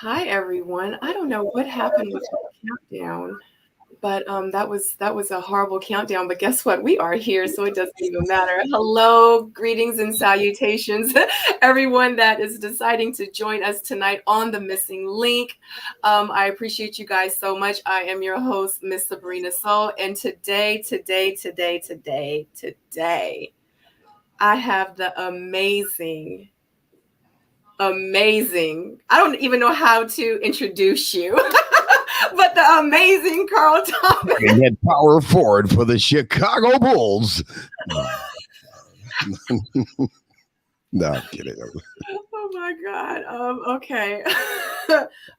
Hi everyone. I don't know what happened with the countdown, but that was a horrible countdown. But guess what? We are here, so it doesn't even matter. Hello, greetings and salutations, everyone that is deciding to join us tonight on the Missing Link. I appreciate you guys so much. I am your host, Miss Sabrina Soul, and today, I have the amazing. I don't even know how to introduce you, but the amazing Carl Thomas. Head power forward for the Chicago Bulls. No, I'm kidding. Oh my God. Okay.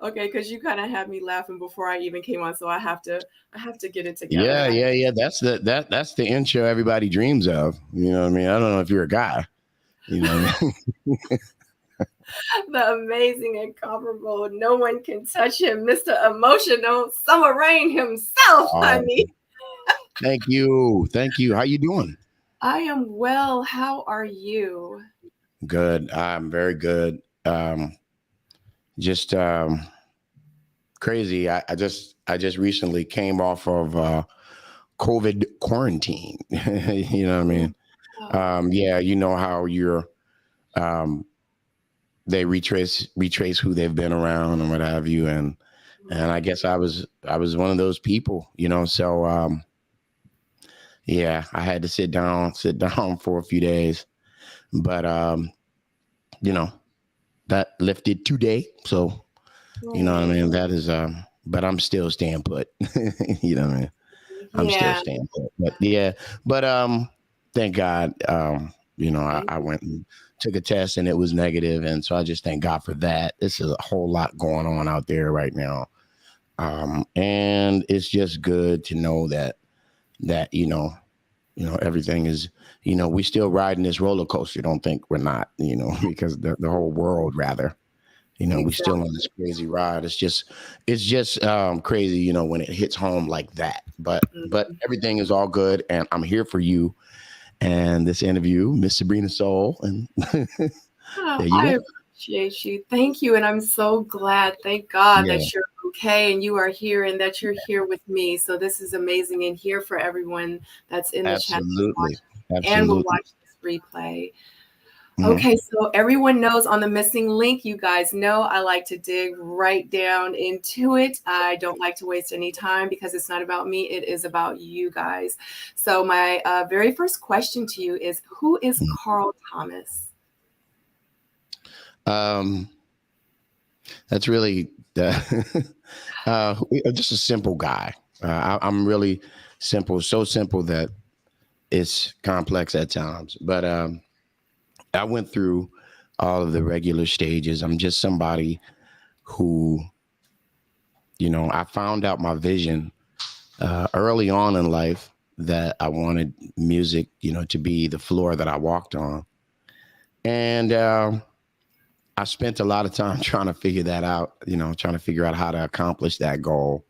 Okay, because you kind of had me laughing before I even came on, so I have to get it together. Yeah. That's the intro everybody dreams of. You know what I mean? I don't know if you're a guy. You know what I mean? The amazing, incomparable, no one can touch him, Mr. Emotional Summer Rain himself, honey. Thank you. How you doing? I am well. How are you? Good. I'm very good. Just crazy. I just recently came off of COVID quarantine. You know what I mean? Yeah, you know how you're they retrace who they've been around and what have you, and I guess I was one of those people, you know. So yeah, I had to sit down for a few days, but you know, that lifted today. So you know what I mean. That is but I'm still staying put. You know what I mean. I'm still staying put. But yeah, but thank God, you know, I went and took a test and it was negative, and so I just thank God for that. This is a whole lot going on out there right now, and it's just good to know that everything is, we still riding this roller coaster. Don't think we're not, because the whole world rather. We're still on this crazy ride. It's just crazy, when it hits home like that. But everything is all good, and I'm here for you and this interview, Miss Sabrina Soul. And there you I go. appreciate you. Thank you, and I'm so glad. Thank God that you're okay and you are here and that you're here with me. So this is amazing, and here for everyone that's in the chat and will watch this replay. Okay, so everyone knows on the Missing Link, you guys know I like to dig right down into it. I don't like to waste any time because it's not about me. It is about you guys. So my very first question to you is, who is Carl Thomas? That's really just a simple guy. I'm really simple, so simple that it's complex at times. But I went through all of the regular stages. I'm just somebody who, I found out my vision early on in life that I wanted music, to be the floor that I walked on. And I spent a lot of time trying to figure that out, trying to figure out how to accomplish that goal.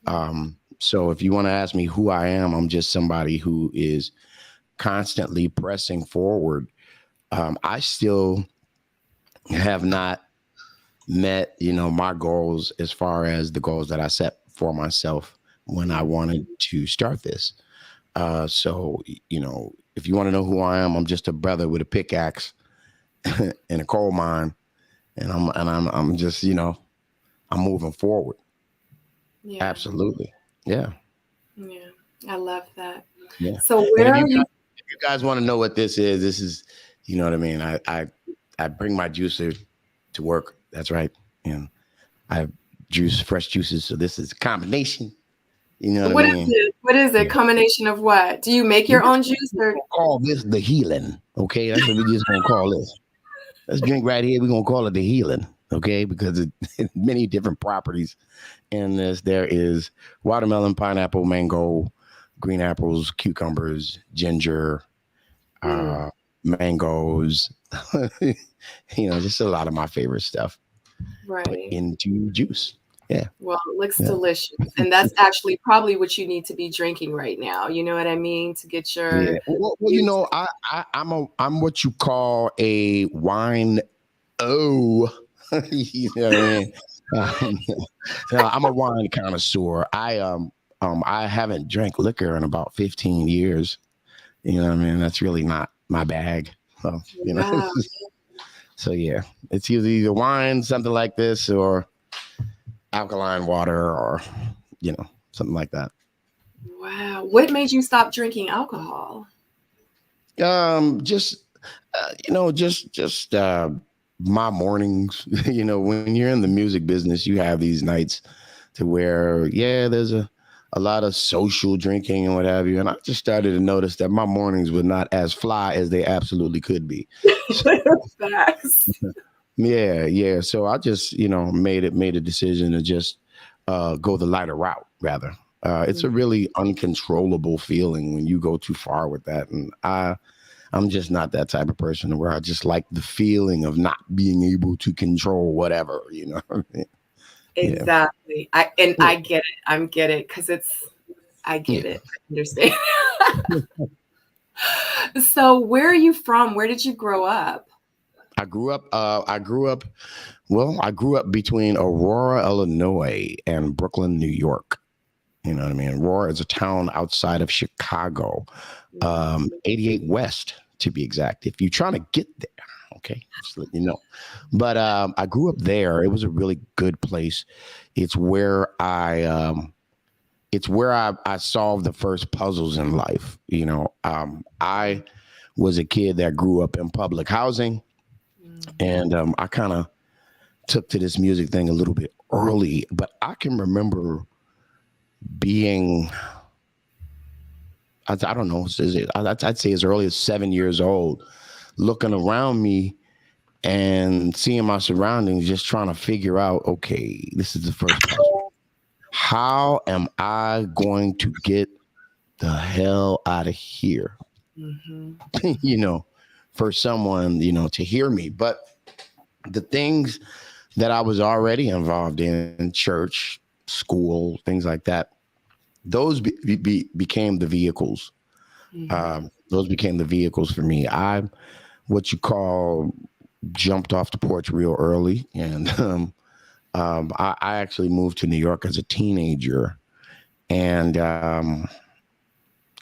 So if you want to ask me who I am, I'm just somebody who is constantly pressing forward. I still have not met, my goals as far as the goals that I set for myself when I wanted to start this. So, if you want to know who I am, I'm just a brother with a pickaxe in a coal mine, and I'm just, I'm moving forward. Yeah. Absolutely. Yeah. Yeah. I love that. Yeah. So where are you? If you guys want to know what this is, you know what I mean? I bring my juicer to work. That's right. And I juice fresh juices. So this is a combination. You know what I mean? What is it? Combination of what? Do you make your own juice? Or call this the healing. Okay. That's what we just gonna call this. Let's drink right here. We're gonna call it the healing. Okay, because it many different properties in this. There is watermelon, pineapple, mango, green apples, cucumbers, ginger, mangoes, just a lot of my favorite stuff put into juice. Yeah. Well, it looks delicious. And that's actually probably what you need to be drinking right now. You know what I mean? To get your Well, I'm what you call a wine. Oh, you know what I mean? Um, no, I'm a wine connoisseur. I haven't drank liquor in about 15 years. You know what I mean? That's really not my bag. So, Wow. so yeah, it's either wine, something like this, or alkaline water, or something like that. Wow. What made you stop drinking alcohol? Just my mornings. When you're in the music business, you have these nights to where, there's a lot of social drinking and what have you. And I just started to notice that my mornings were not as fly as they absolutely could be. So, Facts. yeah. So I just, made a decision to just go the lighter route rather. It's a really uncontrollable feeling when you go too far with that. And I'm just not that type of person where I just like the feeling of not being able to control whatever. Yeah. Exactly. Yeah. I get it. I get it because I get Yeah. it. I understand. So where are you from? Where did you grow up? I grew up between Aurora, Illinois and Brooklyn, New York. You know what I mean? Aurora is a town outside of Chicago, 88 West to be exact. If you're trying to get there, okay, just let you know. But I grew up there. It was a really good place. It's where I solved the first puzzles in life. I was a kid that grew up in public housing, and I kind of took to this music thing a little bit early. But I can remember being, I don't know, I'd say as early as 7 years old, looking around me and seeing my surroundings, just trying to figure out, okay, this is the first puzzle. How am I going to get the hell out of here? you know, for someone, to hear me. But the things that I was already involved in, church, school, things like that, those became the vehicles. Those became the vehicles for me. I, what you call, jumped off the porch real early. And I actually moved to New York as a teenager. And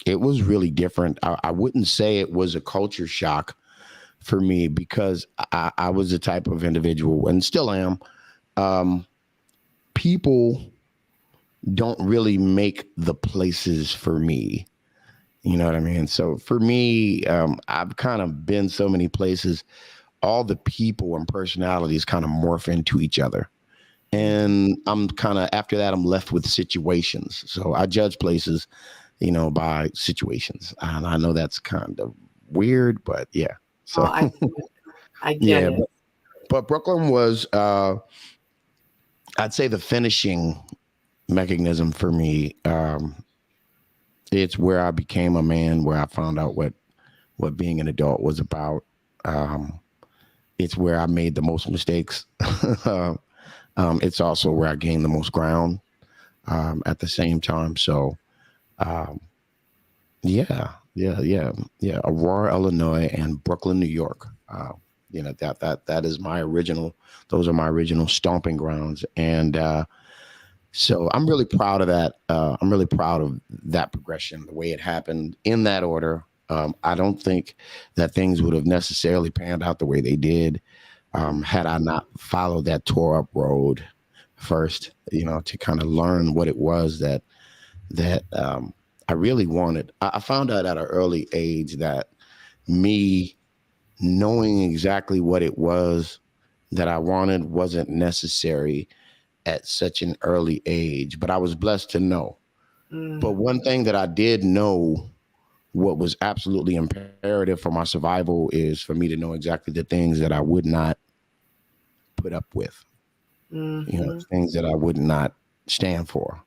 it was really different. I wouldn't say it was a culture shock for me because I was the type of individual, and still am. People don't really make the places for me. You know what I mean? So for me, I've kind of been so many places, all the people and personalities kind of morph into each other. And I'm kind of, after that, I'm left with situations. So I judge places, by situations. And I know that's kind of weird, but yeah. Oh, So I get yeah, it. but Brooklyn was, I'd say, the finishing mechanism for me. It's where I became a man, where I found out what being an adult was about. Um, it's where I made the most mistakes. It's also where I gained the most ground at the same time. So, um, yeah. Aurora, Illinois, and Brooklyn, New York. That is my original. Those are my original stomping grounds, and so I'm really proud of that. I'm really proud of that progression, the way it happened in that order. I don't think that things would have necessarily panned out the way they did had I not followed that tore up road first, to kind of learn what it was that I really wanted. I found out at an early age that me knowing exactly what it was that I wanted wasn't necessary at such an early age, but I was blessed to know. But one thing that I did know, what was absolutely imperative for my survival, is for me to know exactly the things that I would not put up with, things that I would not stand for.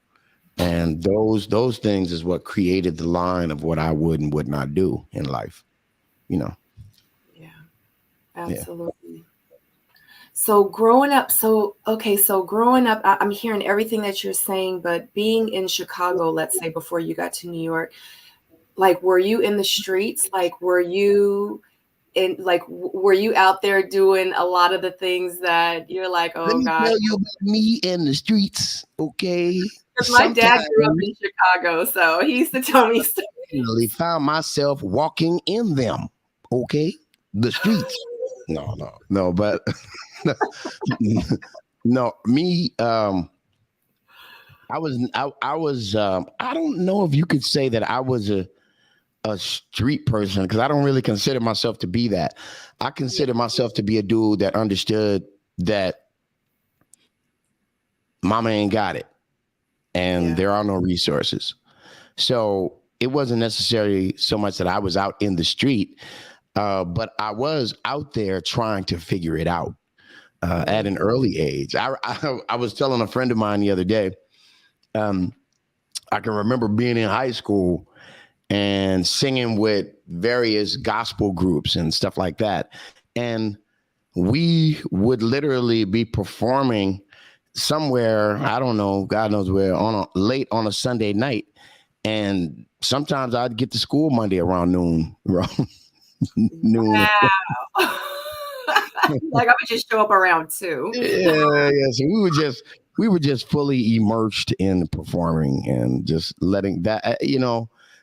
And those things is what created the line of what I would and would not do in life. You know, Yeah, yeah. absolutely. So growing up, so growing up, I'm hearing everything that you're saying, but being in Chicago, let's say before you got to New York, like, were you in the streets? Like, were you like, were you out there doing a lot of the things that you're like, Let oh me God? tell you about me in the streets, okay? Because my dad Sometimes grew up in Chicago, so he used to tell me stories. I found myself walking in them, okay? The streets. No, but no, me, I don't know if you could say that I was a street person because I don't really consider myself to be that. I consider myself to be a dude that understood that mama ain't got it and there are no resources. So it wasn't necessarily so much that I was out in the street, but I was out there trying to figure it out at an early age. I was telling a friend of mine the other day, I can remember being in high school and singing with various gospel groups and stuff like that. And we would literally be performing somewhere, I don't know, God knows where, late on a Sunday night. And sometimes I'd get to school Monday around noon. Noon. Wow. Like I would just show up around 2. Yeah. So we were just fully immersed in performing and just letting that,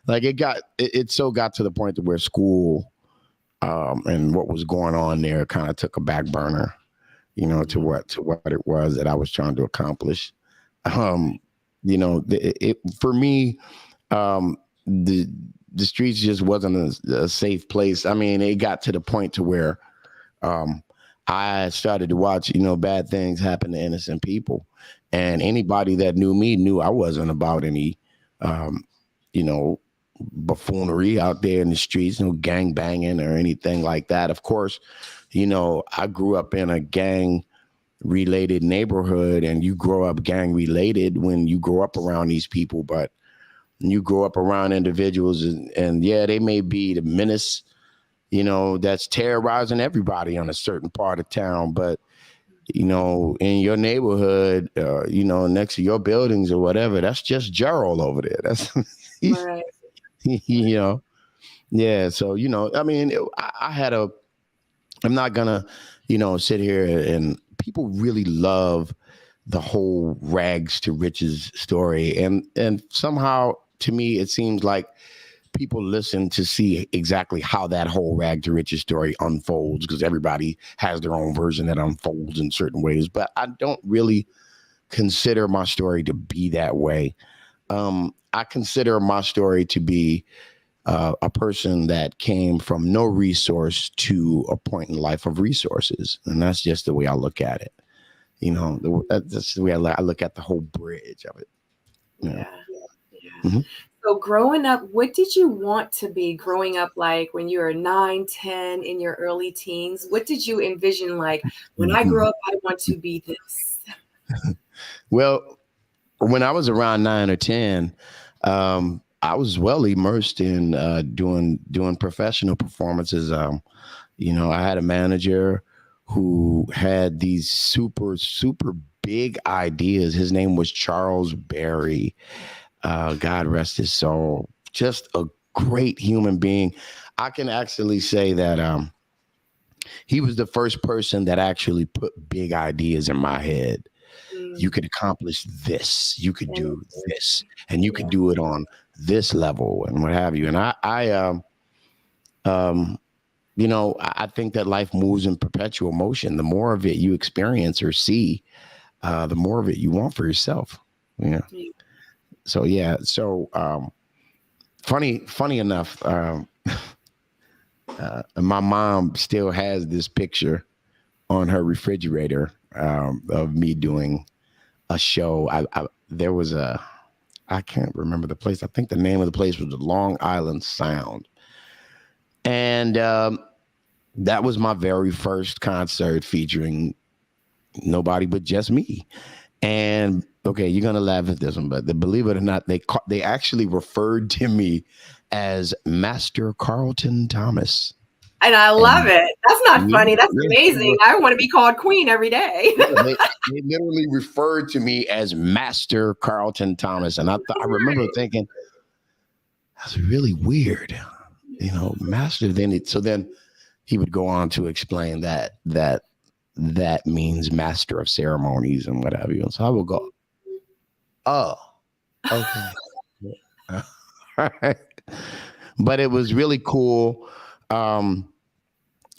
like it so got to the point to where school and what was going on there kind of took a back burner, to what it was that I was trying to accomplish. For me, the streets just wasn't a safe place. I mean, it got to the point to where I started to watch, bad things happen to innocent people. And anybody that knew me knew I wasn't about any, buffoonery out there in the streets, no gang banging or anything like that. Of course, I grew up in a gang related neighborhood, and you grow up gang related when you grow up around these people, but you grow up around individuals and they may be the menace, that's terrorizing everybody on a certain part of town. But, in your neighborhood, next to your buildings or whatever, that's just Gerald over there. That's, Right. Yeah. So, I mean, I'm not gonna, sit here and people really love the whole rags to riches story. And somehow to me, it seems like people listen to see exactly how that whole rag to riches story unfolds because everybody has their own version that unfolds in certain ways. But I don't really consider my story to be that way. I consider my story to be a person that came from no resource to a point in life of resources. And that's just the way I look at it. That's the way I look at the whole bridge of it. Yeah. Mm-hmm. So growing up, what did you want to be growing up, like when you were 9, 10, in your early teens? What did you envision, like, when I grow up, I want to be this? Well, when I was around 9 or 10, I was well immersed in doing professional performances. I had a manager who had these super, super big ideas. His name was Charles Berry. God rest his soul. Just a great human being. I can actually say that he was the first person that actually put big ideas in my head. You could accomplish this, you could do this, and you could do it on this level and what have you. And I think that life moves in perpetual motion. The more of it you experience or see, the more of it you want for yourself. Yeah. So funny enough, my mom still has this picture on her refrigerator of me doing a show. There was I can't remember the place. I think the name of the place was the Long Island Sound. And that was my very first concert featuring nobody but just me. And okay, you're gonna laugh at this one, but believe it or not, they actually referred to me as Master Carlton Thomas. And I love it. That's not funny. That's amazing. I want to be called Queen every day. They literally referred to me as Master Carlton Thomas. And I remember thinking, that's really weird. Master. So then he would go on to explain that means master of ceremonies and whatever. And so I would go, oh, okay. All right. But it was really cool.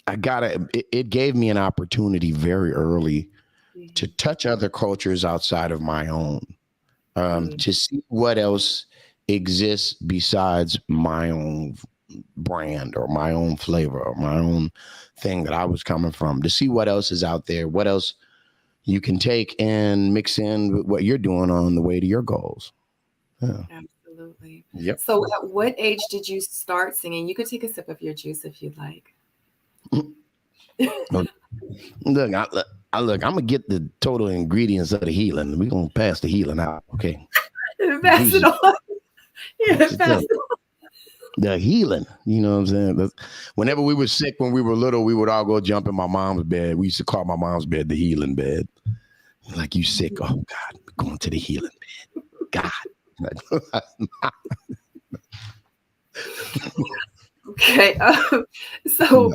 It gave me an opportunity very early to touch other cultures outside of my own, to see what else exists besides my own brand or my own flavor or my own thing that I was coming from, to see what else is out there, what else you can take and mix in with what you're doing on the way to your goals. Yeah. Absolutely. Yep. So at what age did you start singing? You could take a sip of your juice if you'd like. Look, I'm gonna get the total ingredients of the healing. We're gonna pass the healing out, okay? Pass it on. Yeah, pass it on. The healing, you know what I'm saying? Whenever we were sick when we were little, we would all go jump in my mom's bed. We used to call my mom's bed the healing bed. Like, you sick? Oh God, we're going to the healing bed. God. Okay. So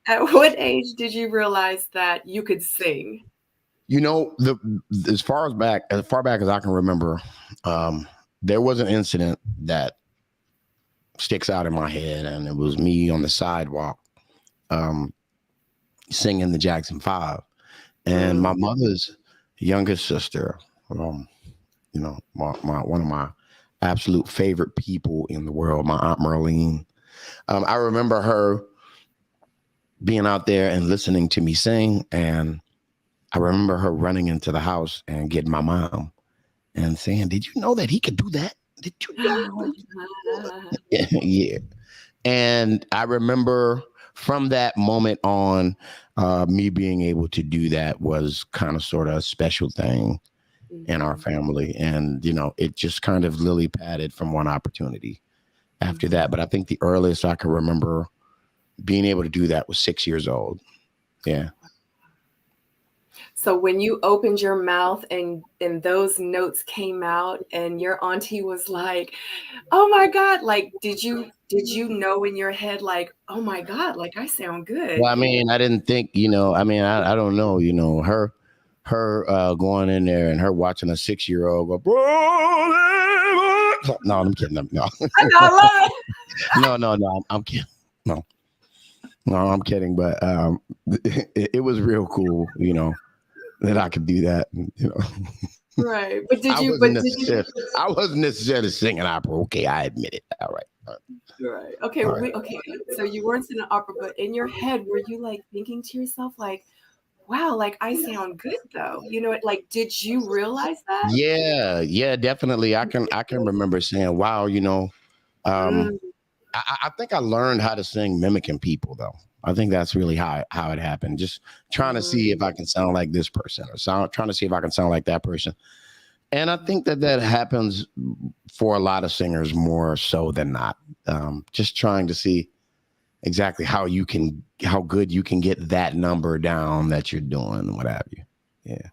at what age did you realize that you could sing? You know, as far back as I can remember, there was an incident that sticks out in my head, and it was me on the sidewalk singing the Jackson 5, and my mother's youngest sister, one of my absolute favorite people in the world, my Aunt Merlene. I remember her being out there and listening to me sing, and I remember her running into the house and getting my mom and saying, "Did you know that he could do that? Did you know?" Yeah. And I remember from that moment on, me being able to do that was kind of sort of a special thing in our family. And, it just kind of lily padded from one opportunity after that. But I think the earliest I can remember being able to do that was 6 years old. Yeah. So when you opened your mouth and those notes came out and your auntie was like, "Oh my God," like, did you know in your head, like, "Oh my God, like I sound good"? Well, I mean, I didn't think, I don't know, her going in there and her watching a 6-year-old go, no, I'm kidding. No. I know, I love it. No, I'm kidding. No, I'm kidding. But it was real cool, that I could do that. Right. But I wasn't necessarily singing opera. Okay, I admit it. All right. Right. Okay. All right. Okay. So you weren't singing opera, but in your head, were you like thinking to yourself, like, "Wow, like I sound good though"? Like, did you realize that? Yeah, definitely. I can remember saying, "Wow," Mm, I think I learned how to sing mimicking people, though. I think that's really how it happened. Just trying to see if I can sound like this person, or trying to see if I can sound like that person. And I think that happens for a lot of singers more so than not. Just trying to see exactly how good you can get that number down that you're doing, what have you. Yeah.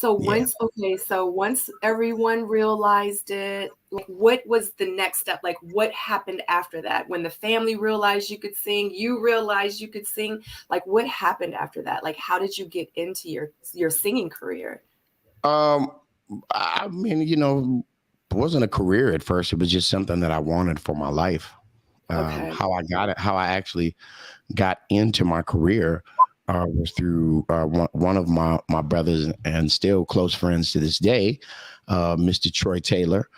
right. So once everyone realized it, like, what was the next step? Like, what happened after that? When the family realized you could sing, you realized you could sing. Like, what happened after that? Like, how did you get into your singing career? I mean, it wasn't a career at first. It was just something that I wanted for my life. Okay. How I got it, how I actually got into my career was through one of my brothers and still close friends to this day, Mr. Troy Taylor,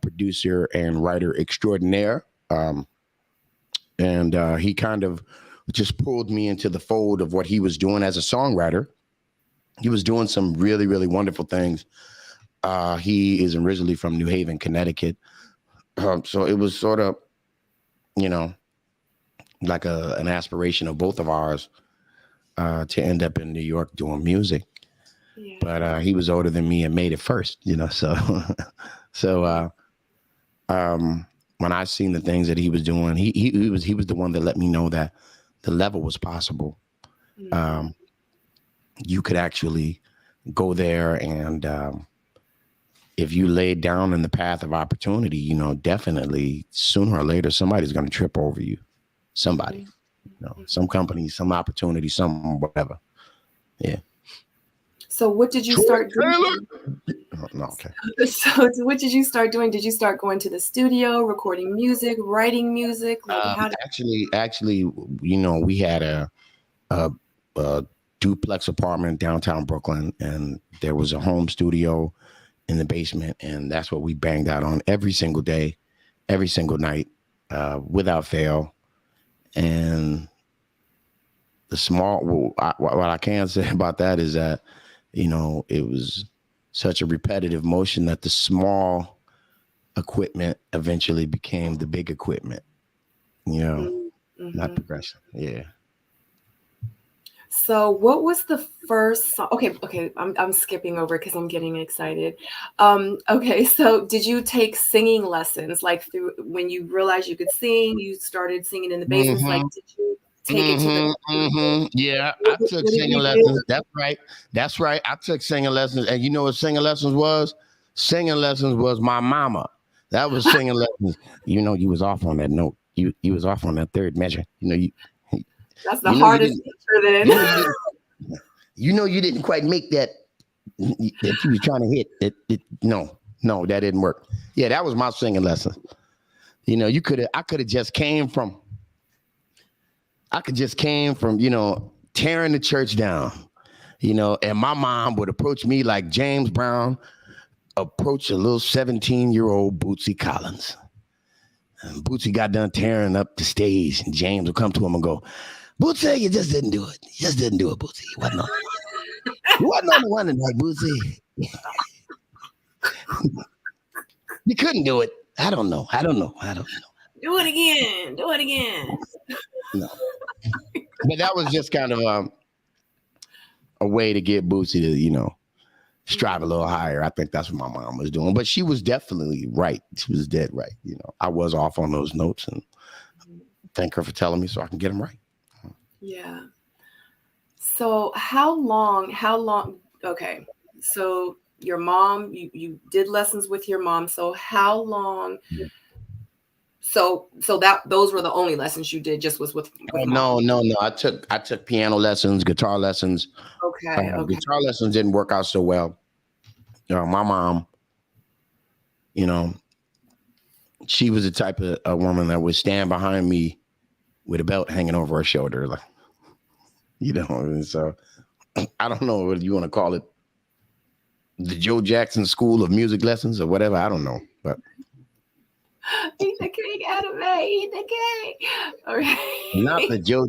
producer and writer extraordinaire. And he kind of just pulled me into the fold of what he was doing as a songwriter. He was doing some really, really wonderful things. He is originally from New Haven, Connecticut. So it was sort of, like an aspiration of both of ours to end up in New York doing music. Yeah. But he was older than me and made it first, so when I seen the things that he was doing, he was the one that let me know that the level was possible. You could actually go there, and if you laid down in the path of opportunity, definitely sooner or later somebody's going to trip over you. Somebody. some companies, some opportunities, some whatever. Yeah. So what did you Troy start Taylor. doing? Oh, no, okay. So what did you start doing? Did you start going to the studio, recording music, writing music? Like how did Actually, we had a duplex apartment downtown Brooklyn, and there was a home studio in the basement, and that's what we banged out on every single day, every single night, without fail. And what I can say about that is that, it was such a repetitive motion that the small equipment eventually became the big equipment, not progression. Yeah. So what was the first song? Okay, I'm skipping over because I'm getting excited. Okay, so did you take singing lessons like through when you realized you could sing, you started singing in the basements? Like did you take it to the Yeah, I what took did singing you do? lessons. That's right. That's right. I took singing lessons. And you know what singing lessons was? Singing lessons was my mama. That was singing lessons. You was off on that note. You was off on that third measure. That's the You know you hardest didn't. feature then. You didn't quite make that you was trying to hit. No, that didn't work. Yeah, that was my singing lesson. I could have just came from. I could just came from tearing the church down. And my mom would approach me like James Brown approached a little 17-year-old Bootsy Collins. And Bootsy got done tearing up the stage, and James would come to him and go, Bootsy, you just didn't do it. You just didn't do it, Bootsy. You wasn't on the one tonight, Bootsy. You couldn't do it. I don't know. Do it again. Do it again. No. But that was just kind of a way to get Bootsy to, strive a little higher. I think that's what my mom was doing. But she was definitely right. She was dead right. I was off on those notes, and thank her for telling me so I can get them right. Yeah. So how long, okay. So your mom, you did lessons with your mom. So how long, so that those were the only lessons you did just was with mom? No. I took piano lessons, guitar lessons. Okay. Guitar lessons didn't work out so well. My mom, she was the type of a woman that would stand behind me with a belt hanging over her shoulder, like, and so I don't know what you want to call it, the Joe Jackson School of Music Lessons or whatever. I don't know, but eat the cake, Anime. Eat the cake. All right. Not the Joe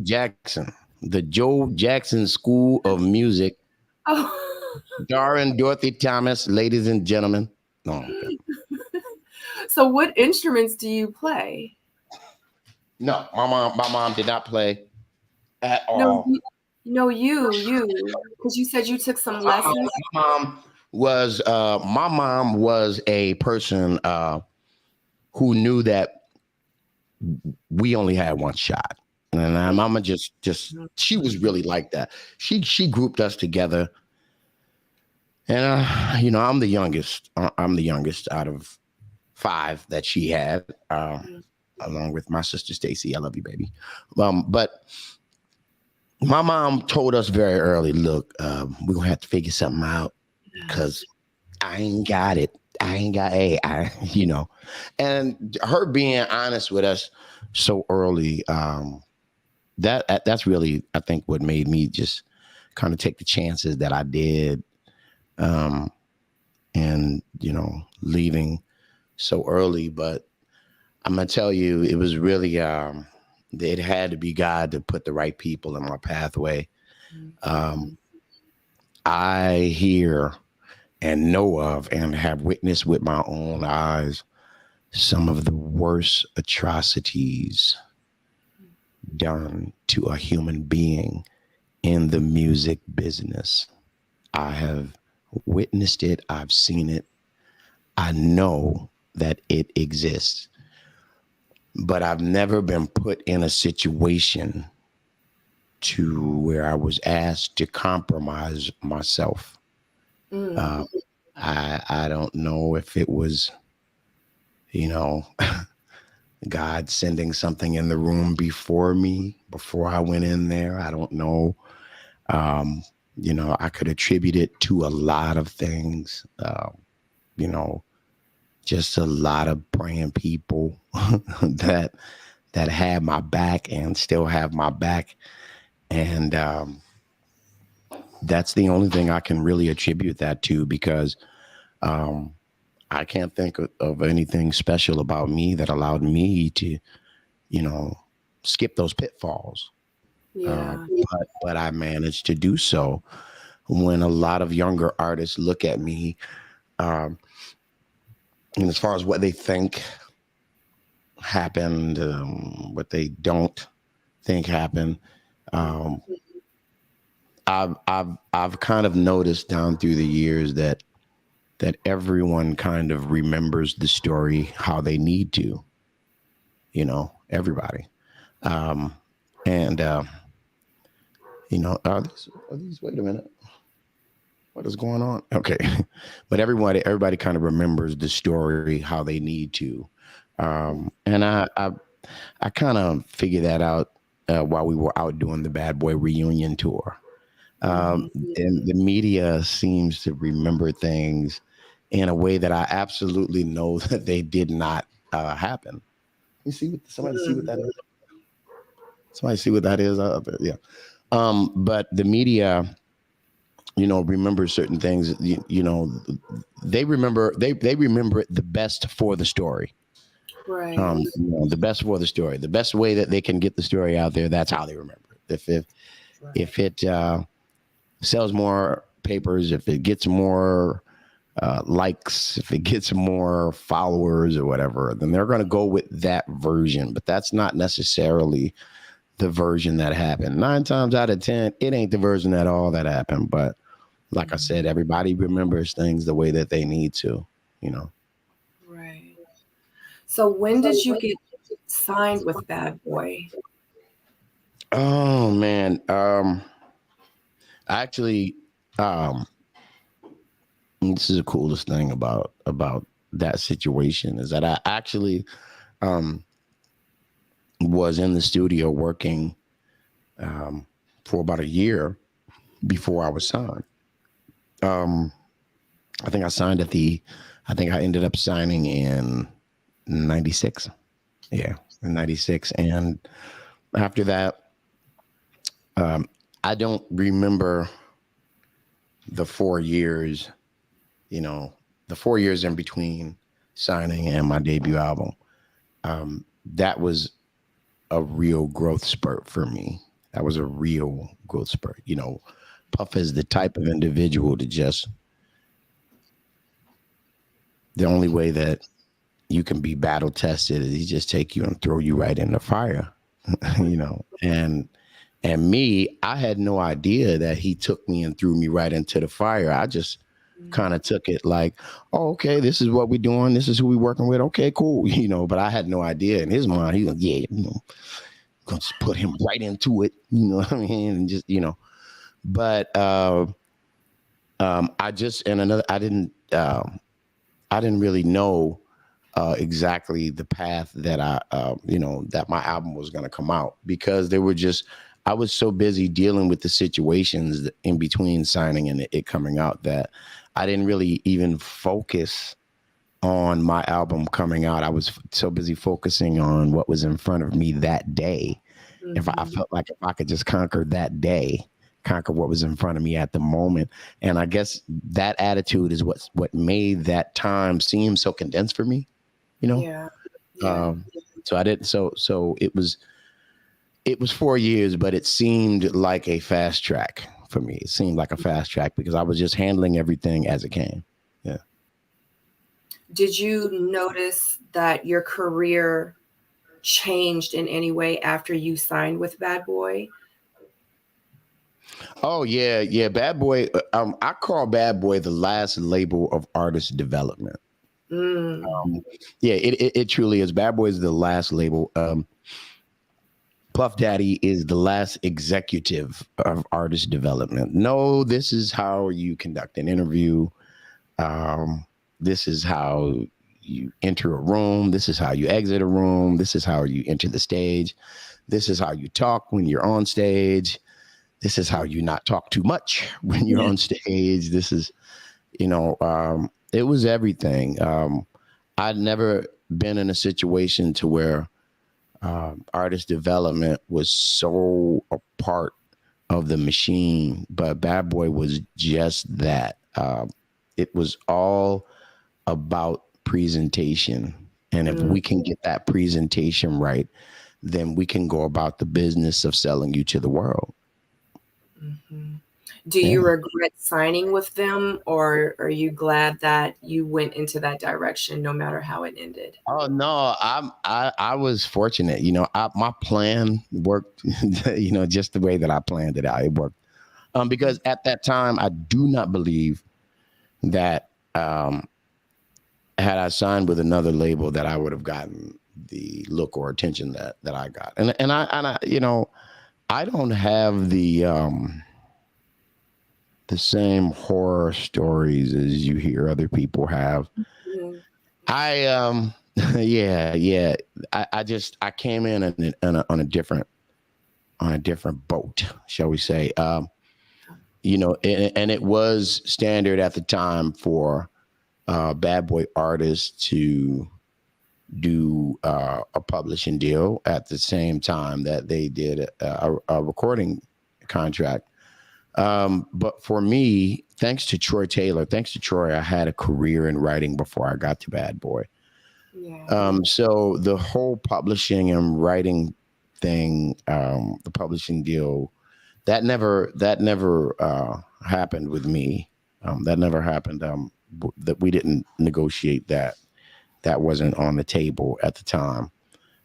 Jackson School of Music. Oh. Darren Dorothy Thomas, ladies and gentlemen. No. Okay. So what instruments do you play? No, my mom did not play at all. No, you, because you said you took some lessons. My mom was a person who knew that we only had one shot. And my mama just she was really like that. She grouped us together. And I'm the youngest. I'm the youngest out of 5 that she had, along with my sister Stacy. I love you, baby. But my mom told us very early, look, we're gonna have to figure something out because I ain't got it. And her being honest with us so early, that's really, I think, what made me just kind of take the chances that I did. And leaving so early, but I'm gonna tell you, it was really, it had to be God to put the right people in my pathway. I hear and know of and have witnessed with my own eyes some of the worst atrocities done to a human being in the music business. I have witnessed it. I've seen it. I know that it exists, but I've never been put in a situation to where I was asked to compromise myself. I don't know if it was, God sending something in the room before me, before I went in there. I don't know. Um, I could attribute it to a lot of things. You know, just a lot of praying people that had my back and still have my back, and that's the only thing I can really attribute that to, because um, I can't think of anything special about me that allowed me to, you know, skip those pitfalls. Yeah. But I managed to do so. When a lot of younger artists look at me, um, and as far as what they think happened, what they don't think happened, um, I've kind of noticed down through the years that everyone kind of remembers the story how they need to. Everybody. Um, and are these? Wait a minute. What is going on? Okay, but everybody kind of remembers the story how they need to, and I kind of figured that out while we were out doing the Bad Boy reunion tour. Hmm. And the media seems to remember things in a way that I absolutely know that they did not happen. You see what somebody see what that is? Somebody see what that is? Yeah. But the media, remember certain things. They remember it the best for the story. Right. The best for the story, the best way that they can get the story out there. That's how they remember it. If it sells more papers, if it gets more likes, if it gets more followers or whatever, then they're going to go with that version. But that's not necessarily the version that happened. 9 times out of 10, it ain't the version at all that happened. But like I said, everybody remembers things the way that they need to, Right. So when did you get signed with Bad Boy? Oh man. Actually, um, this is the coolest thing about that situation is that I actually um was in the studio working for about a year before I was signed. Um, I think I ended up signing in '96. Yeah, in '96, and after that, um, I don't remember the 4 years. You know, the 4 years in between signing and my debut album. That was a real growth spurt for me. That was a real growth spurt. Puff is the type of individual to just, the only way that you can be battle tested is he just take you and throw you right in the fire, and me, I had no idea that he took me and threw me right into the fire. I just kind of took it like, oh, okay, this is what we're doing. This is who we're working with. Okay, cool. But I had no idea in his mind. He was like, yeah, gonna just put him right into it. You know what I mean? And just, but I just, and another, I didn't really know exactly the path that that my album was going to come out, because I was so busy dealing with the situations in between signing and it coming out that I didn't really even focus on my album coming out. I was so busy focusing on what was in front of me that day. If I felt like if I could just conquer that day, conquer what was in front of me at the moment. And I guess that attitude is what made that time seem so condensed for me, Yeah. Yeah. So I didn't, so it was 4 years, but it seemed like a fast track for me. It seemed like a fast track because I was just handling everything as it came. Yeah. Did you notice that your career changed in any way after you signed with Bad Boy? Oh yeah, yeah. Bad Boy. I call Bad Boy the last label of artist development. Mm. Yeah, it truly is. Bad Boy is the last label. Puff Daddy is the last executive of artist development. No, this is how you conduct an interview. This is how you enter a room. This is how you exit a room. This is how you enter the stage. This is how you talk when you're on stage. This is how you not talk too much when you're on stage. This is, it was everything. I'd never been in a situation to where artist development was so a part of the machine, but Bad Boy was just that. It was all about presentation. And if we can get that presentation right, then we can go about the business of selling you to the world. Mm-hmm. Do you regret signing with them, or are you glad that you went into that direction no matter how it ended? Oh no, I was fortunate. My plan worked. Just the way that I planned it out, it worked. Because at that time, I do not believe that had I signed with another label, that I would have gotten the look or attention that I got. And I I don't have the same horror stories as you hear other people have. Mm-hmm. I yeah. I came in on a different boat, shall we say. And it was standard at the time for Bad Boy artists to do a publishing deal at the same time that they did a recording contract. But for me, thanks to Troy, I had a career in writing before I got to Bad Boy. Yeah. So the whole publishing and writing thing, the publishing deal, that never happened with me. That never happened. That we didn't negotiate that. That wasn't on the table at the time.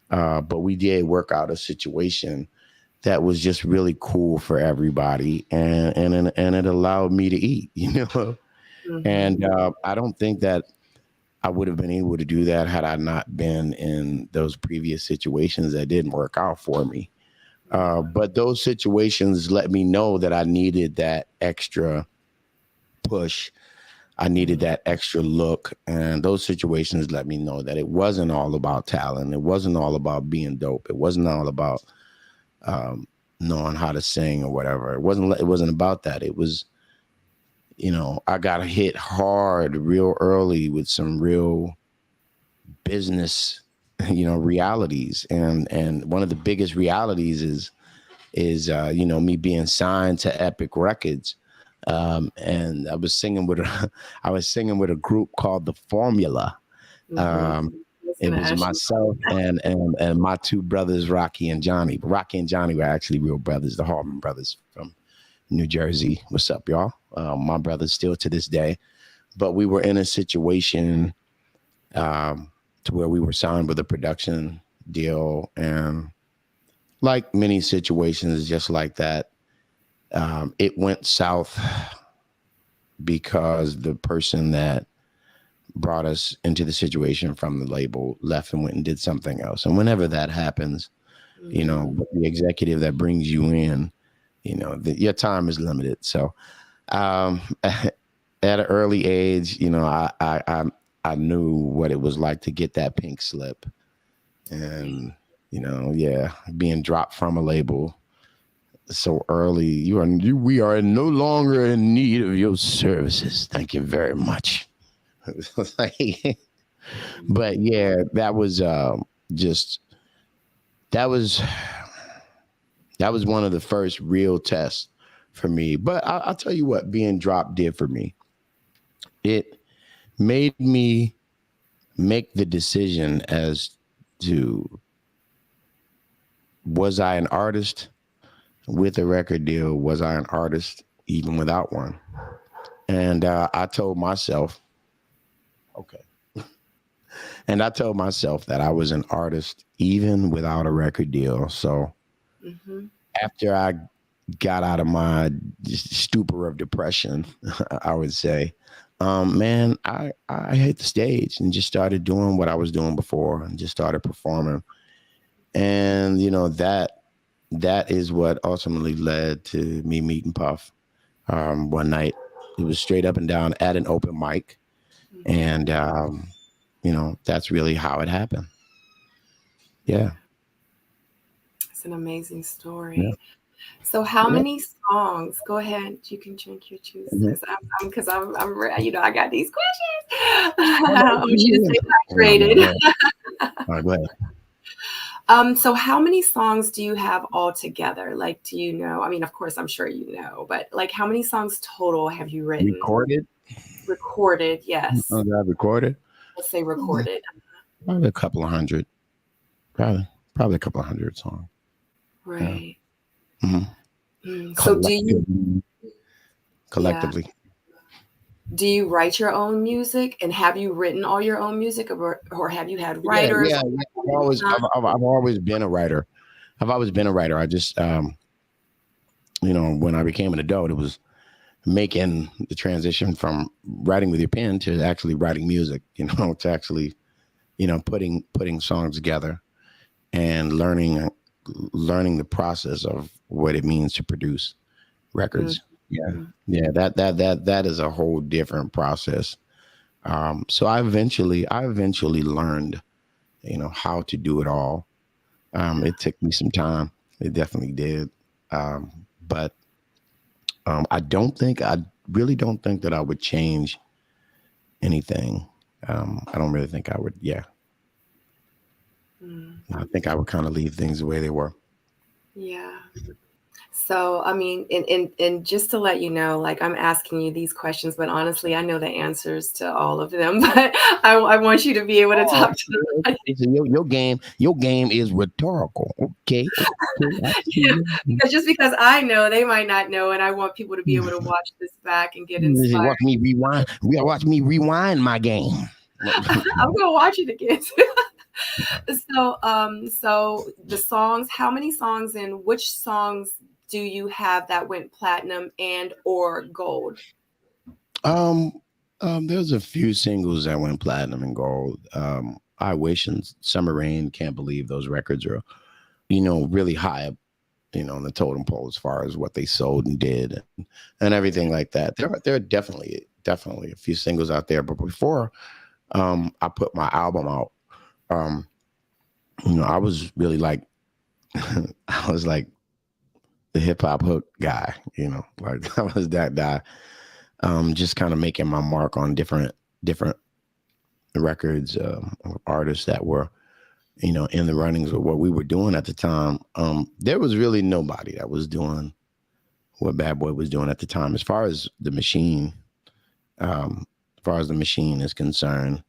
But we did work out a situation that was just really cool for everybody, and it allowed me to eat, Mm-hmm. And I don't think that I would have been able to do that had I not been in those previous situations that didn't work out for me. But those situations let me know that I needed that extra push. I needed that extra look. And those situations let me know that it wasn't all about talent. It wasn't all about being dope. It wasn't all about knowing how to sing or whatever. It wasn't about that. It was, I got hit hard real early with some real business, realities. And one of the biggest realities is me being signed to Epic Records. And I was singing with a group called The Formula. It was myself and my two brothers, Rocky and Johnny. Rocky and Johnny were actually real brothers, the Harmon brothers from New Jersey. What's up, y'all? My brothers still to this day. But we were in a situation to where we were signed with a production deal, and like many situations just like that, it went south because the person that brought us into the situation from the label left and went and did something else. And whenever that happens, the executive that brings you in, your time is limited. So at an early age, I knew what it was like to get that pink slip, and being dropped from a label so early. We are no longer in need of your services. Thank you very much. But yeah, that was one of the first real tests for me. But I'll tell you what being dropped did for me. It made me make the decision as to, was I an artist with a record deal? Was I an artist even without one? And I told myself, okay. And I told myself that I was an artist even without a record deal. So after I got out of my stupor of depression, I would say, man, I hit the stage and just started doing what I was doing before and just started performing. And, that is what ultimately led to me meeting Puff one night. It was straight up and down at an open mic. And, that's really how it happened. Yeah. It's an amazing Yeah. story. So how Yeah. many songs? Go ahead. You can drink your juice Mhm. because I got these questions. Oh, no, I want you to yeah. stay No, no, hydrated. go ahead. All right, go ahead. So how many songs do you have all together? Like, do you know? I mean, of course, I'm sure you know, but like, how many songs total have you written? Recorded. Recorded, yes. Oh, I recorded. Let's say Mhm. recorded. Probably a couple of hundred. Probably a couple of hundred songs. Yeah. Right. hmm So do you, Collectively. yeah. Collectively. Do you write your own music? And have you written all your own music, or have you had Yeah, writers? yeah, yeah. I've always been a writer. I've always been a writer. I just, when I became an adult, it was making the transition from writing with your pen to actually writing music. To actually, putting songs together and learning the process of what it means to produce records. Yeah, Mhm. yeah. That is a whole different process. So I eventually learned, how to do it all. It took me some time. It definitely did. But I really don't think that I would change anything. I don't really think I would. Yeah, Mm. I think I would kind of leave things the way they were. Yeah. So, I mean, and just to let you know, like I'm asking you these questions, but honestly, I know the answers to all of them. But I want you to be able to Oh, talk to okay. them. So your game is rhetorical. Okay, okay, I see Yeah, you. because just because I know, they might not know, and I want people to be able to watch this back and get inspired. Watch me rewind. Watch me rewind my game. I'm gonna watch it again. So the songs, how many songs and which songs do you have that went platinum and or gold? Um, there's a few singles that went platinum and gold. I Wish and Summer Rain. Can't believe those records are, really high up, on the totem pole as far as what they sold and did and everything like that. There are definitely a few singles out there. But before I put my album out, um, I was really like I was like the hip hop hook guy, like I was that guy. Just kind of making my mark on different records, artists that were, in the runnings of what we were doing at the time. There was really nobody that was doing what Bad Boy was doing at the time, as far as the machine, is concerned.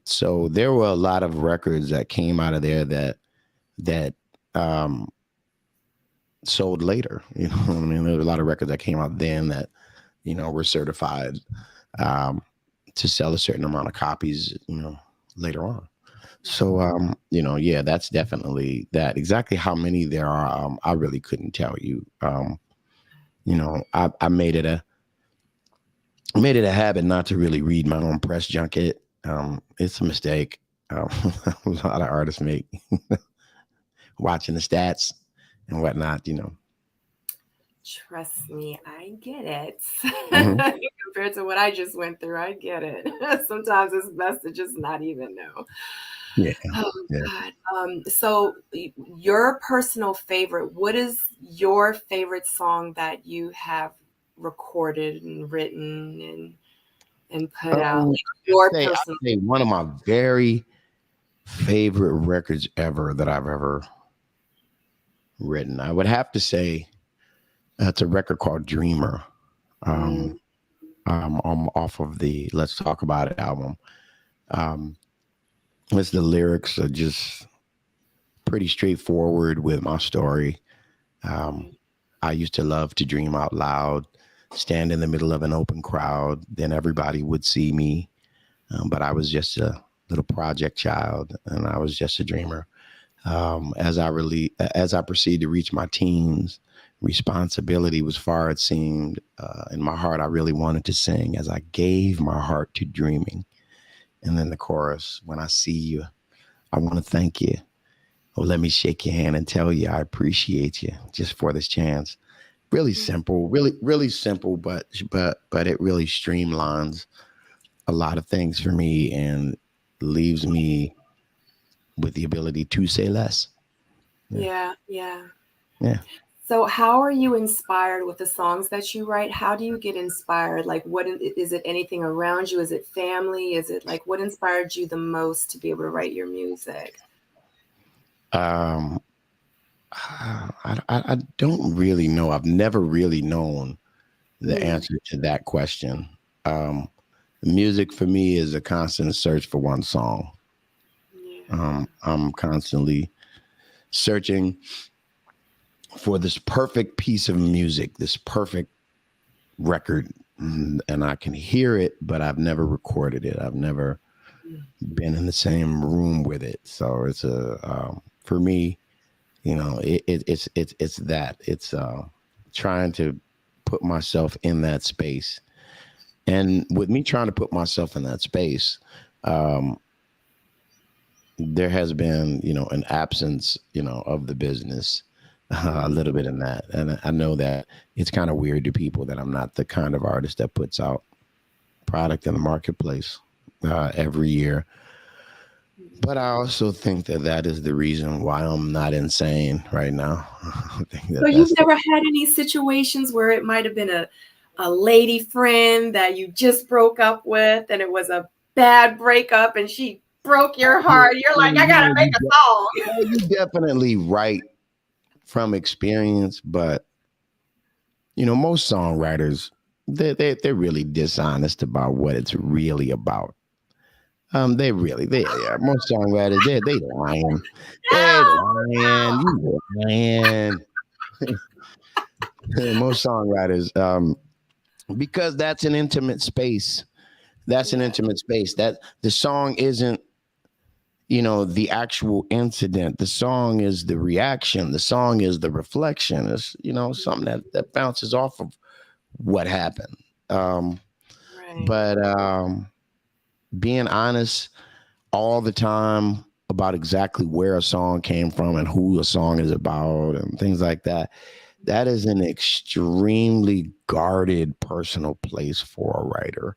So there were a lot of records that came out of there that um, sold later. You know what I mean? There were a lot of records that came out then that were certified um, to sell a certain amount of copies, later on. So, yeah, that's definitely that. Exactly how many there are, I really couldn't tell you. I made it a habit not to really read my own press junket. It's a mistake. A lot of artists make watching the stats and whatnot. Trust me, I get it. hmm Compared to what I just went through, I get it. Sometimes it's best to just not even know. Yeah, Oh yeah. God. So your personal favorite, what is your favorite song that you have recorded and written and put out? Um, Like your I'd personal. say one of my very favorite records ever that I've ever written. I would have to say it's a record called Dreamer. Mm, Um, I'm off of the Let's Talk About It album. Um, the lyrics are just pretty straightforward with my story. Um, I used to love to dream out loud, stand in the middle of an open crowd, then everybody would see me. But I was just a little project child, and I was just a dreamer. As I proceeded to reach my teens, responsibility was far it seemed. In my heart, I really wanted to sing as I gave my heart to dreaming. And then the chorus, when I see you, I want to thank you. Oh, let me shake your hand and tell you I appreciate you just for this chance. Really simple, really, really simple, but it really streamlines a lot of things for me and leaves me with the ability to say less. Yeah, yeah. Yeah. So how are you inspired with the songs that you write? How do you get inspired? Like is it anything around you? Is it family? Is it like what inspired you the most to be able to write your music? Um, I don't really know. I've never really known the Mm, answer to that question. Um, Music for me is a constant search for one song. yeah. I'm constantly searching for this perfect piece of music, this perfect record, and I can hear it, but I've never recorded it. I've never been in the same room with it. So it's for me, it's that it's trying to put myself in that space, and with me trying to put myself in that space, um, there has been, an absence, of the business, a little bit in that. And I know that it's kind of weird to people that I'm not the kind of artist that puts out product in the marketplace every year. But I also think that that is the reason why I'm not insane right now. I think So that you've that's the, never had any situations where it might have been a lady friend that you just broke up with and it was a bad breakup and she broke your you, heart. You're like, I gotta you, make you, a song. you definitely right from experience, but most songwriters, they're really dishonest about what it's really about. Most songwriters, they lying. They lying. You lying. Most songwriters, because that's an intimate space. That's an Yeah. intimate space. That the song isn't, the actual incident. The song is the reaction. The song is the reflection. It's, something that bounces off of what happened. Um, Right. but being honest all the time about exactly where a song came from and who a song is about and things like that, that is an extremely guarded personal place for a writer.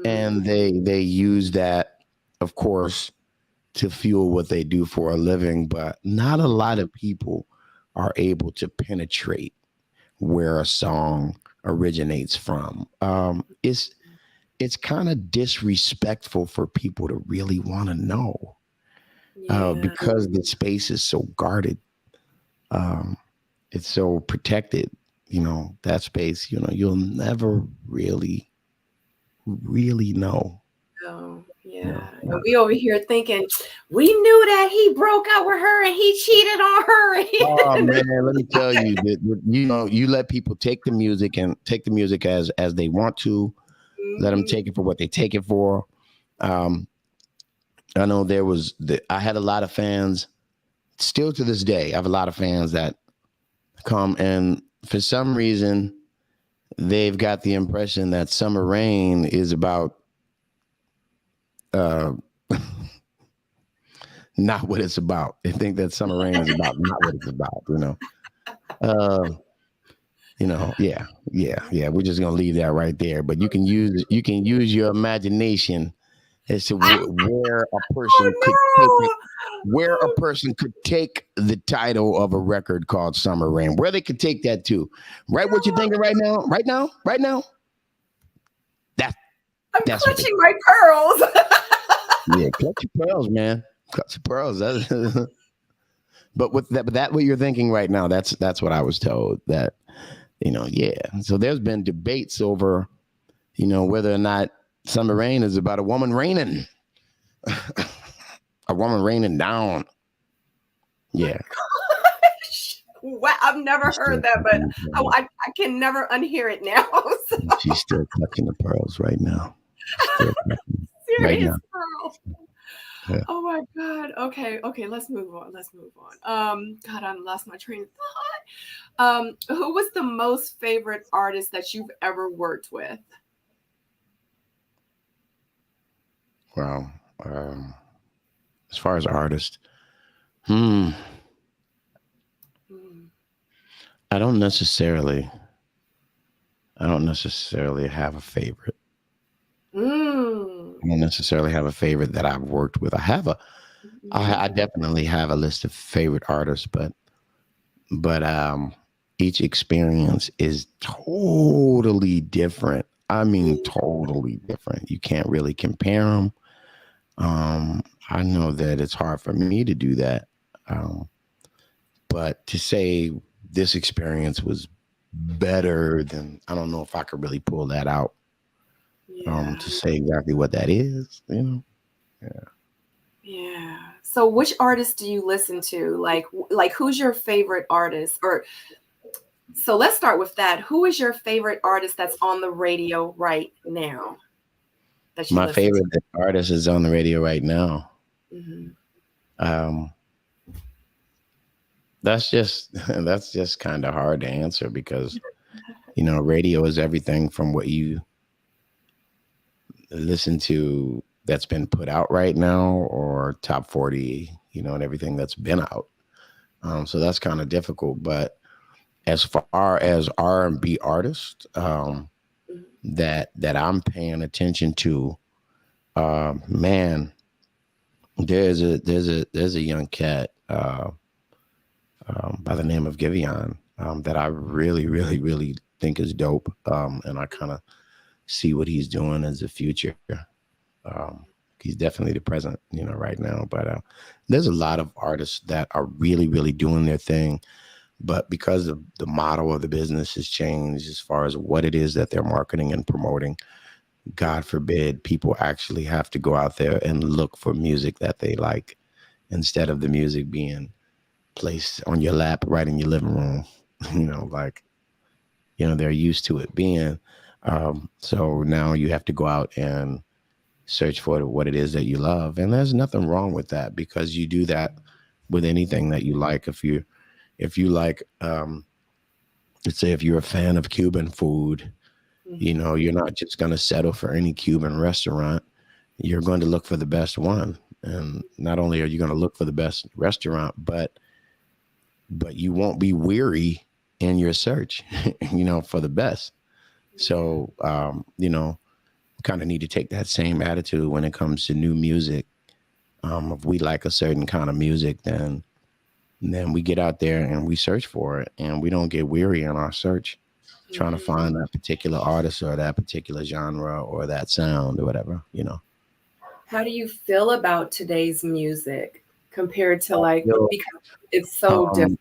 And Mm, they use that, of course, to fuel what they do for a living, but not a lot of people are able to penetrate where a song originates from. It's kind of disrespectful for people to really want to know, yeah. because the space is so guarded. Um, it's so protected. That space. You'll never really know. Oh, No, yeah. And no. we over here thinking, we knew that he broke up with her and he cheated on Oh her. man, let me tell you that you let people take the music and take the music as they want to. Let them Mhm. take it for what they take it for. Um, I know I had a lot of fans. Still to this day, I have a lot of fans that come and for some reason they've got the impression that Summer Rain is about uh, not what it's about. They think that Summer Rain is about not what it's about. Uh, yeah. We're just gonna leave that right there. But you can use your imagination as to where a person could take it, Oh where a no. person could take the title of a record called Summer Rain, where they could take that to. Right, what you're thinking right now, right now. That I'm that's what they. clutching my pearls. Yeah, clutch your pearls, man. Clutch your pearls. But with that, what you're thinking right now, that's what I was told. That yeah. So there's been debates over whether or not Summer Rain is about a woman raining, a woman raining down. Yeah. Wow, I've never She's heard still that, but clutching the pearls. I can never unhear it now. So, She's still clutching the pearls right now. She's still clutching right serious now. pearl. Yeah. Oh my God. Okay, okay, let's move on. Let's move on. God, I lost my train of thought. Who was the most favorite artist that you've ever worked with? Well, as far as artists, hmm, Mm, I don't necessarily. I don't necessarily have a favorite. don't necessarily have a favorite that I've worked with. I definitely have a list of favorite artists, but each experience is totally different. I mean, totally different. You can't really compare them. I know that it's hard for me to do that. Um, but to say this experience was better than, I don't know if I could really pull that out. Yeah. To say exactly what that is, you know. Yeah. Yeah. So which artists do you listen to? Like who's your favorite artist? Or so let's start with that. Who is your favorite artist that's on the radio right now that you My listen favorite artist is on the radio right now. to? Hmm. Um, that's just that's just kind of hard to answer because radio is everything from what you listen to that's been put out right now or top 40, and everything that's been out. So that's kind of difficult. But as far as R&B artists that I'm paying attention to, man, there's a young cat by the name of Giveon that I really, really, really think is dope. And I kind of see what he's doing as a future. Um, he's definitely the present, right now. But there's a lot of artists that are really, really doing their thing. But because of the model of the business has changed as far as what it is that they're marketing and promoting, God forbid people actually have to go out there and look for music that they like instead of the music being placed on your lap right in your living room. Like, they're used to it being. So now you have to go out and search for what it is that you love. And there's nothing wrong with that because you do that with anything that you like. If you like, let's say if you're a fan of Cuban food, you're not just going to settle for any Cuban restaurant. You're going to look for the best one. And not only are you going to look for the best restaurant, but you won't be weary in your search, for the best. So, kind of need to take that same attitude when it comes to new music. If we like a certain kind of music, then we get out there and we search for it, and we don't get weary in our search trying to find that particular artist or that particular genre or that sound or whatever. How do you feel about today's music compared to So, because it's so different?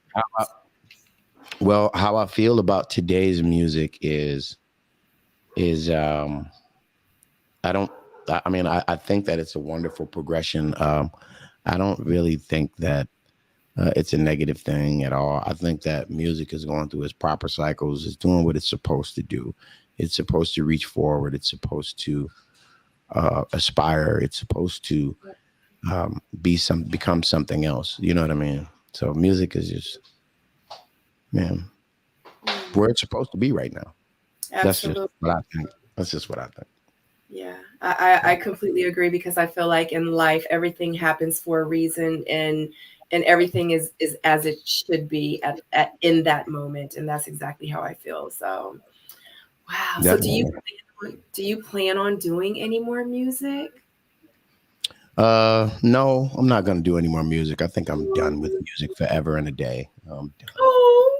how I feel about today's music is I don't. I mean, I think that it's a wonderful progression. I don't really think that it's a negative thing at all. I think that music is going through its proper cycles. It's doing what it's supposed to do. It's supposed to reach forward. It's supposed to aspire. It's supposed to become something else. You know what I mean? So music is just, man, where it's supposed to be right now. That's just Absolutely. what I think. That's just what I think. Yeah, I completely agree because I feel like in life everything happens for a reason and everything is as it should be at in that moment, and that's exactly how I feel. So wow. So Definitely. do you plan on doing any more music? No, I'm not gonna do any more music. I think I'm done with music forever and a day. I'm done. Oh.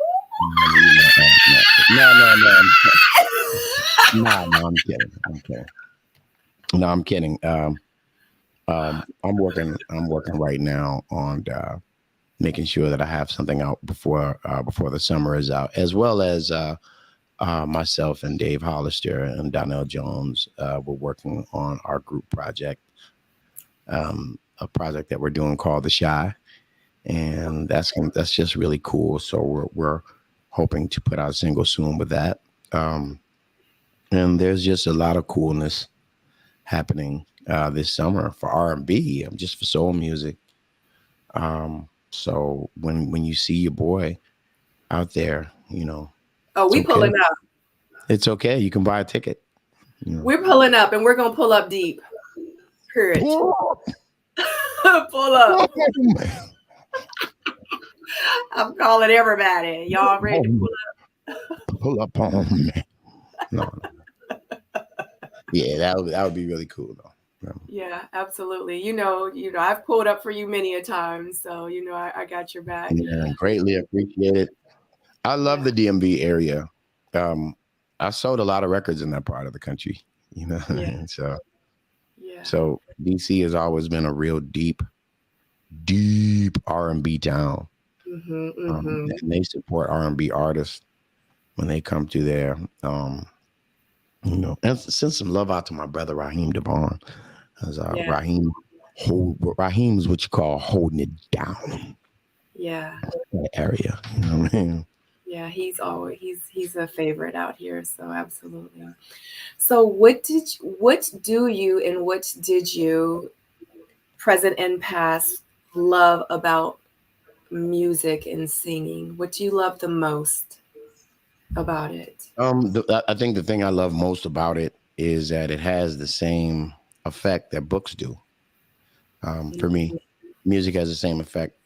No, I'm kidding. I'm kidding. No, I'm kidding. I'm working right now on making sure that I have something out before the summer is out, as well as myself and Dave Hollister and Donnell Jones. We're working on our group project, a project that we're doing called The Shy, and that's just really cool. So we're hoping to put out a single soon with that. Um, and there's just a lot of coolness happening this summer for R&B, just for soul music. So when you see your boy out there, Oh, it's we okay. pulling up. It's okay. You can buy a ticket. We're pulling up and we're gonna pull up deep. Courage. Pull Pull up. up, man. I'm calling everybody. Y'all ready to pull Pull up on me. No. Yeah, that would be really cool though. Yeah, absolutely. I've pulled up for you many a time, so I got your back. Yeah, greatly appreciate it. I love Yeah, the DMV area. Um, I sold a lot of records in that part of the country, yeah, and so yeah. so DC has always been a real deep R&B town. Mhm, mhm. And they support R&B artists when they come to there. And send some love out to my brother Raheem Devon, as Yeah, Raheem's what you call holding it down yeah, in the area. You know what I mean? yeah. He's a favorite out here, so absolutely. So what did you present and past love about music and singing? What do you love the most about it? I think the thing I love most about it is that it has the same effect that books do. For me, music has the same effect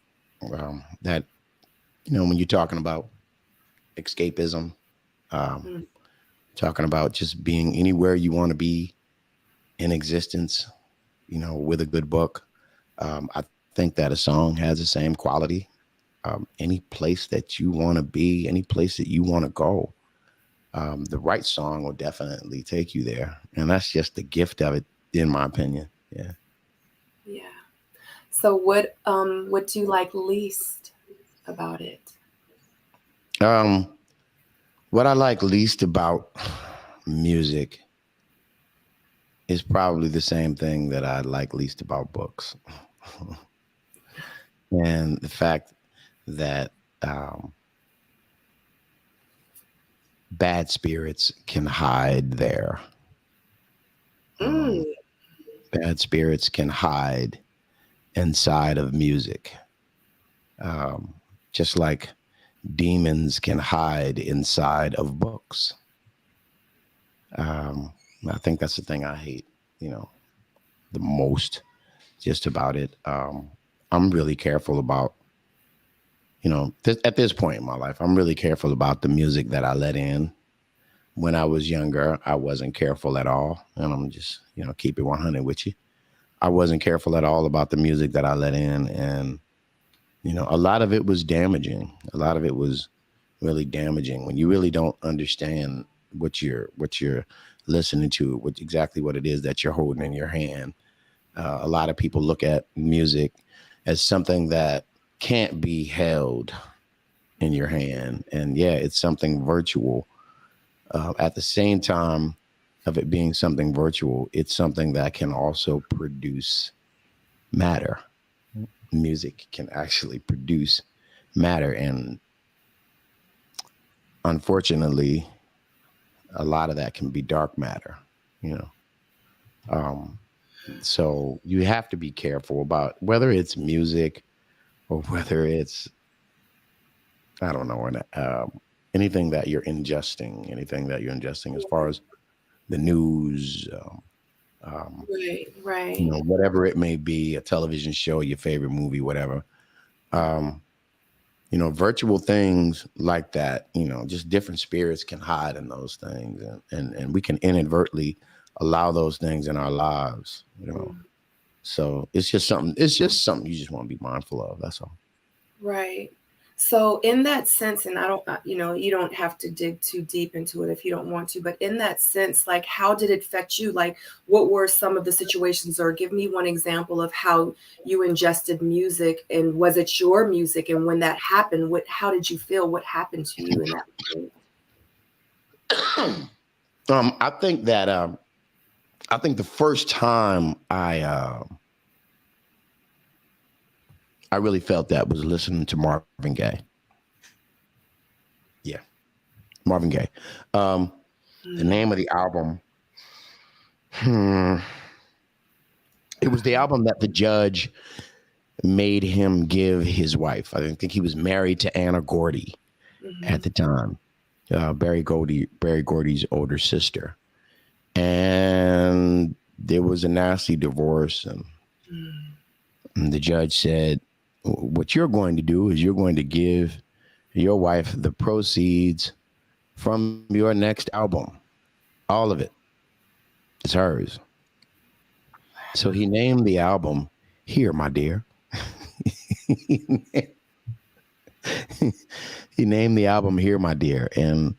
that when you're talking about escapism, um, Mhm. talking about just being anywhere you want to be in existence, with a good book. I think that a song has the same quality. Any place that you want to be, any place that you want to go, the right song will definitely take you there. And that's just the gift of it, in my opinion. Yeah. Yeah. So what do you like least about it? Um, what I like least about music is probably the same thing that I like least about books. And the fact that um, bad spirits can hide there. Um, Mm, Bad spirits can hide inside of music, um, just like demons can hide inside of books. Um, I think that's the thing I hate, you know, the most just about it. I'm really careful about, at this point in my life, I'm really careful about the music that I let in. When I was younger, I wasn't careful at all. And I'm just, keep it 100 with you. I wasn't careful at all about the music that I let in. And, a lot of it was damaging. A lot of it was really damaging when you really don't understand what you're listening to, exactly what it is that you're holding in your hand. A lot of people look at music as something that can't be held in your hand, and yeah, it's something virtual. At the same time of it being something virtual, it's something that can also produce matter. Music can actually produce matter, and unfortunately, a lot of that can be dark matter. You know, um, so you have to be careful about whether it's music or whether it's I don't know, anything that you're ingesting as far as the news, um, right, right. whatever it may be, a television show, your favorite movie, whatever. Um, Virtual things like that, just different spirits can hide in those things, and we can inadvertently allow those things in our lives. Mm, So it's just something you just want to be mindful of. That's all. right. So in that sense, and I don't, you don't have to dig too deep into it if you don't want to, but in that sense, like, how did it affect you? Like, what were some of the situations, or give me one example of how you ingested music, and was it your music? And when that happened, how did you feel? What happened to you in that moment? I think that I think the first time I really felt that was listening to Marvin Gaye. Yeah, Marvin Gaye. Um, the Mm, name of the album. Hmm, it was the album that the judge made him give his wife. I think he was married to Anna Gordy at mhm, the time. Barry Gordy's older sister, and there was a nasty divorce, mm, and the judge said, "What you're going to do is you're going to give your wife the proceeds from your next album, all of it. It's hers." So he named the album Here, My Dear. He named the album Here, My Dear. And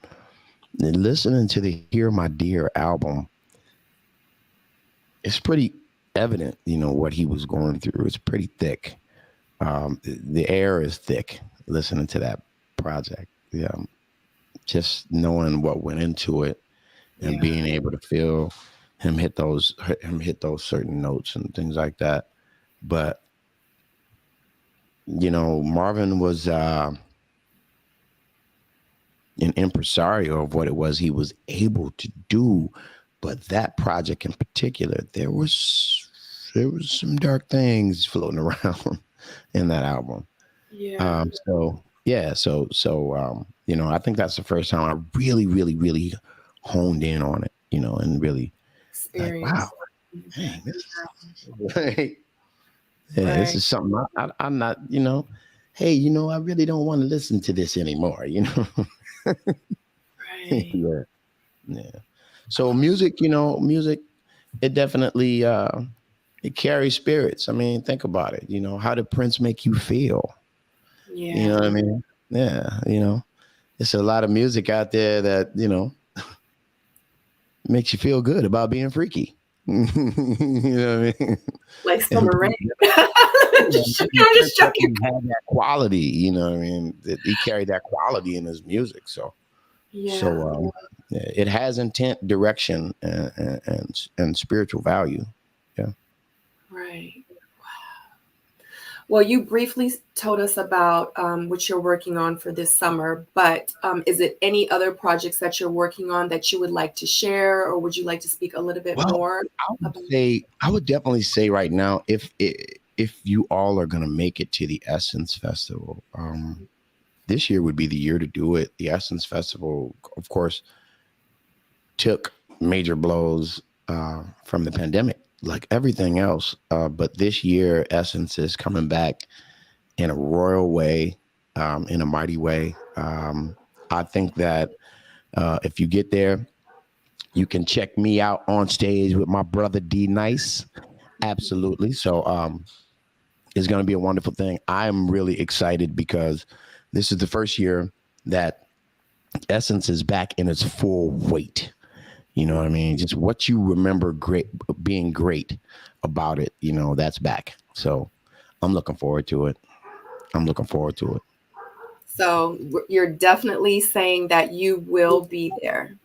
listening to the Here, My Dear album, it's pretty evident, what he was going through. It's pretty thick. The air is thick listening to that project. Yeah. Just knowing what went into it and being able to feel him hit those certain notes and things like that. But, Marvin was an impresario of what it was he was able to do. But that project in particular, there was some dark things floating around in that album. Yeah. So I think that's the first time I really, really, really honed in on it, and really like, wow, dang, this is this is something I'm not, hey, I really don't want to listen to this anymore, Right. Yeah. So music, it definitely it carries spirits. I mean, think about it. How did Prince make you feel? Yeah. You know what I mean? Yeah. It's a lot of music out there that, makes you feel good about being freaky. You know what I mean? Like Summer Rain. Just joking. Had that quality, you know what I mean? He carried that quality in his music. So, it has intent, direction, and spiritual value. Yeah. Right. Well, you briefly told us about what you're working on for this summer, but is it any other projects that you're working on that you would like to share, or would you like to speak a little bit more? I would definitely say right now, if you all are going to make it to the Essence Festival, this year would be the year to do it. The Essence Festival, of course, took major blows from the pandemic, like everything else. But this year, Essence is coming back in a royal way, in a mighty way. I think that if you get there, you can check me out on stage with my brother D Nice. Absolutely. So it's going to be a wonderful thing. I'm really excited because this is the first year that Essence is back in its full weight. You know what I mean? Just what you remember being great about it, that's back. So I'm looking forward to it. So you're definitely saying that you will be there.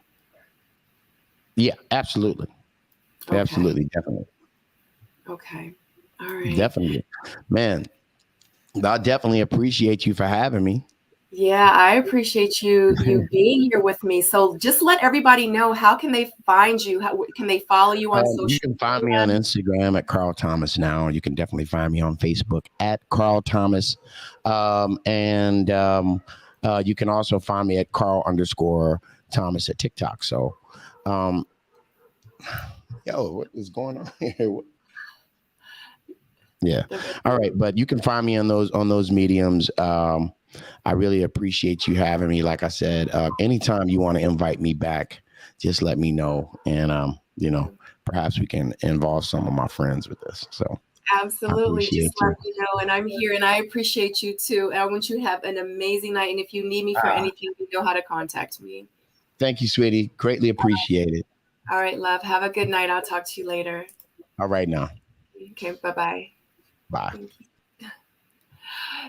Yeah, absolutely. Okay. Absolutely. Definitely. Okay. All right. Definitely. Man, I definitely appreciate you for having me. Yeah, I appreciate you being here with me. So just let everybody know, how can they find you? How can they follow you on social media? You can find me on Instagram at Carl Thomas now. You can definitely find me on Facebook at Carl Thomas. And you can also find me at Carl_Thomas at TikTok. So, what is going on here? Yeah. All right. But you can find me on those mediums. I really appreciate you having me. Like I said, anytime you want to invite me back, just let me know. And, perhaps we can involve some of my friends with this. So absolutely. Just let me know. And I'm here, and I appreciate you too. And I want you to have an amazing night. And if you need me for anything, you know how to contact me. Thank you, sweetie. Greatly appreciate it. All right, love. Have a good night. I'll talk to you later. All right now. Okay. Bye-bye. Bye.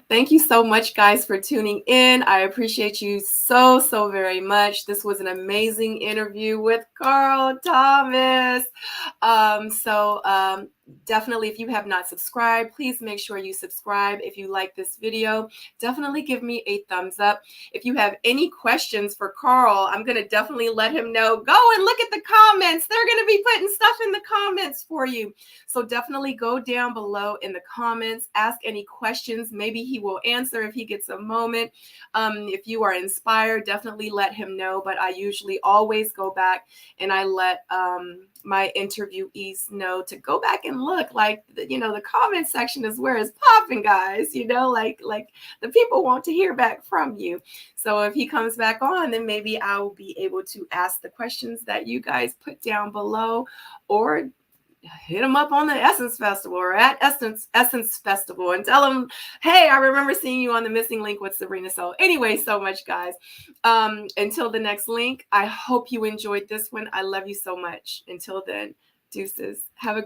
Thank you so much, guys, for tuning in. I appreciate you so very much. This was an amazing interview with Carl Thomas. Definitely, if you have not subscribed, please make sure you subscribe. If you like this video, definitely give me a thumbs up. If you have any questions for Carl, I'm going to definitely let him know. Go and look at the comments. They're going to be putting stuff in the comments for you. So definitely go down below in the comments, ask any questions. Maybe he will answer if he gets a moment. If you are inspired, definitely let him know. But I usually always go back and I let my interviewees know to go back and look. Like, the comment section is where it's popping, guys. Like the people want to hear back from you. So if he comes back on, then maybe I will be able to ask the questions that you guys put down below, or hit them up on the Essence Festival or at Essence Festival and tell them, hey, I remember seeing you on the Missing Link with Sabrina. So anyway, so much, guys. Until the next link, I hope you enjoyed this one. I love you so much. Until then, deuces. Have a